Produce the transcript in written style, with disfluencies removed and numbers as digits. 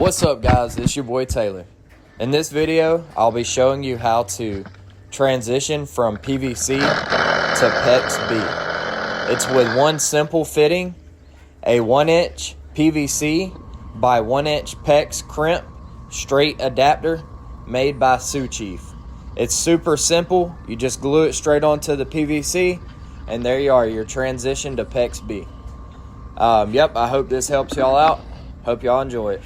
What's up guys, it's your boy Taylor. In this video, I'll be showing you how to transition from PVC to Pex B. It's with one simple fitting, a 1-inch PVC by 1-inch Pex crimp straight adapter made by Sioux Chief. It's super simple, you just glue it straight onto the PVC and there you are, your transition to Pex B. I hope this helps y'all out. Hope y'all enjoy it.